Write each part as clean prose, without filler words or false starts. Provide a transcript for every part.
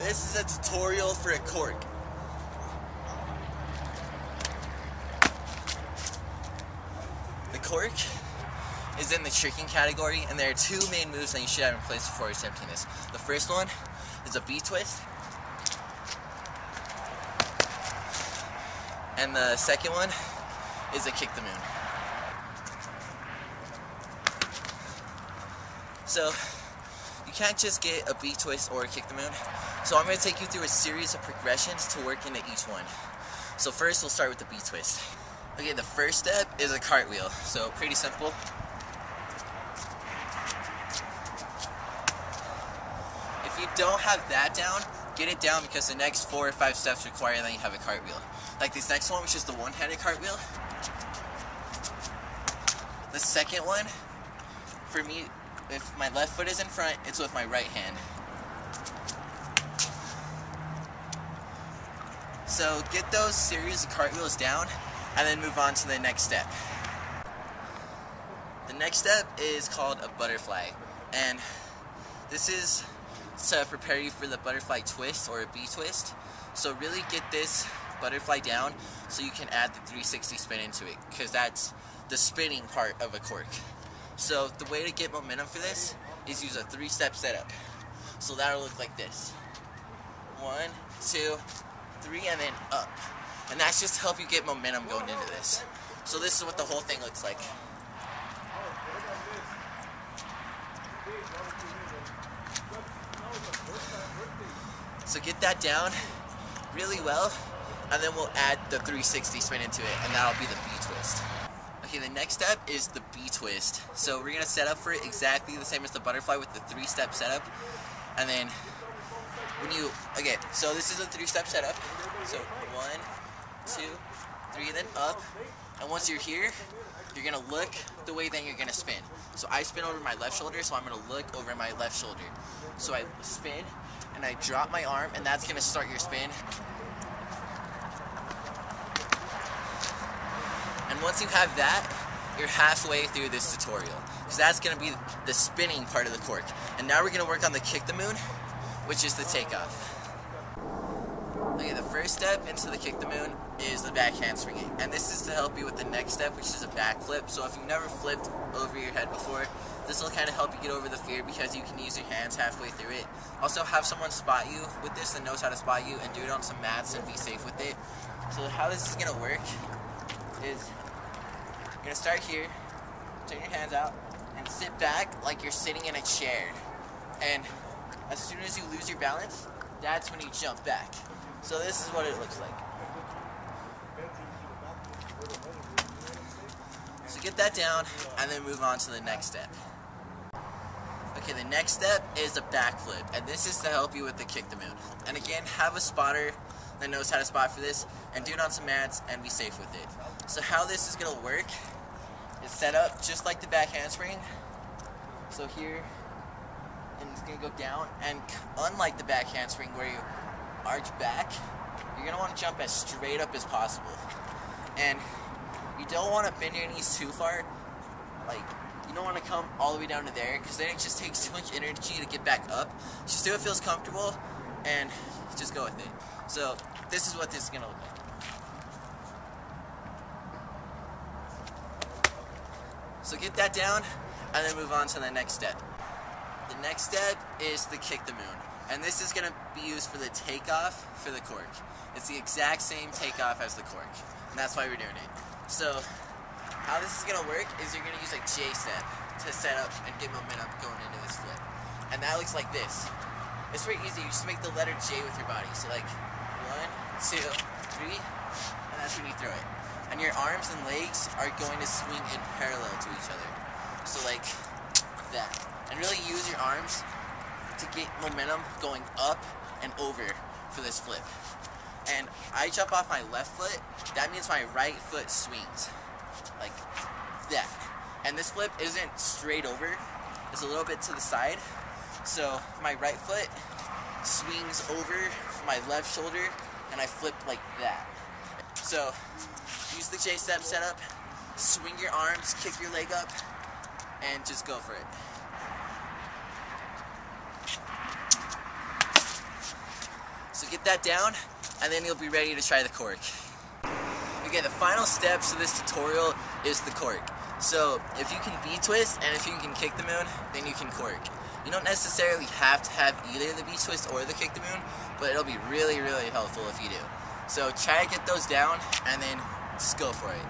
This is a tutorial for a cork. The cork is in the tricking category, and there are two main moves that you should have in place before attempting this. The first one is a B-twist, and the second one is a kick the moon. So you can't just get a B-twist or a kick the moon. So I'm going to take you through a series of progressions to work into each one. So first we'll start with the B-twist. Okay, the first step is a cartwheel. So pretty simple. If you don't have that down, get it down, because the next 4 or 5 steps require that you have a cartwheel. Like this next one, which is the one-handed cartwheel. The second one, for me, if my left foot is in front, it's with my right hand. So get those series of cartwheels down, and then move on to the next step. The next step is called a butterfly, and this is to prepare you for the butterfly twist or a B-twist. So really get this butterfly down so you can add the 360 spin into it, because that's the spinning part of a cork. So the way to get momentum for this is use a 3-step setup. So that'll look like this. 1, 2, 3, and then up. And that's just to help you get momentum going into this. So this is what the whole thing looks like. So get that down really well, and then we'll add the 360 spin into it, and that'll be the B-twist. Okay, the next step is the B-twist. So we're going to set up for it exactly the same as the butterfly with the 3-step setup. And then when you, okay, so this is a 3-step setup. So 1, 2, 3, and then up. And once you're here, you're going to look the way then you're going to spin. So I spin over my left shoulder, so I'm going to look over my left shoulder. So I spin, and I drop my arm, and that's going to start your spin. And once you have that, you're halfway through this tutorial, because that's going to be the spinning part of the cork. And now we're going to work on the kick the moon, which is the takeoff. Okay, the first step into the kick the moon is the back handspringing, and this is to help you with the next step, which is a back flip. So if you've never flipped over your head before, this will kind of help you get over the fear, because you can use your hands halfway through it. Also, have someone spot you with this that knows how to spot you, and do it on some mats and be safe with it. So how this is going to work is you're going to start here, turn your hands out, and sit back like you're sitting in a chair. And as soon as you lose your balance, that's when you jump back. So this is what it looks like. So get that down, and then move on to the next step. Okay, the next step is a backflip, and this is to help you with the kick the moon. And again, have a spotter that knows how to spot for this, and do it on some mats, and be safe with it. So how this is going to work is set up just like the back handspring. So here, and it's going to go down, and unlike the back handspring where you arch back, you're going to want to jump as straight up as possible. And you don't want to bend your knees too far. Like, you don't want to come all the way down to there, because then it just takes too much energy to get back up. Just do what feels comfortable, and just go with it. So this is what this is going to look like. So get that down, and then move on to the next step. The next step is the kick the moon, and this is going to be used for the takeoff for the cork. It's the exact same takeoff as the cork, and that's why we're doing it. So how this is going to work is you're going to use a J step to set up and get momentum going into this flip. And that looks like this. It's very easy. You just make the letter J with your body. So like 1, 2, 3, and that's when you throw it. And your arms and legs are going to swing in parallel to each other. So like that. And really use your arms to get momentum going up and over for this flip. And I jump off my left foot, that means my right foot swings. Like that. And this flip isn't straight over, it's a little bit to the side. So my right foot swings over my left shoulder, and I flip like that. So use the J-step setup, swing your arms, kick your leg up, and just go for it. So get that down, and then you'll be ready to try the cork. Okay, the final steps of this tutorial is the cork. So if you can B-twist and if you can kick the moon, then you can cork. You don't necessarily have to have either the B-twist or the kick the moon, but it'll be really, really helpful if you do. So try to get those down, and then just go for it.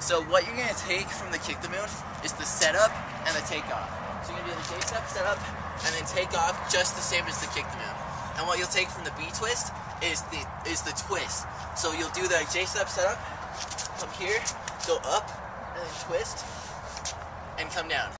So what you're going to take from the kick the moon is the setup and the takeoff. So you're going to do the J-step setup and then take off just the same as the kick the moon. And what you'll take from the B-twist is the twist. So you'll do the J-step setup, come here, go up, and then twist, and come down.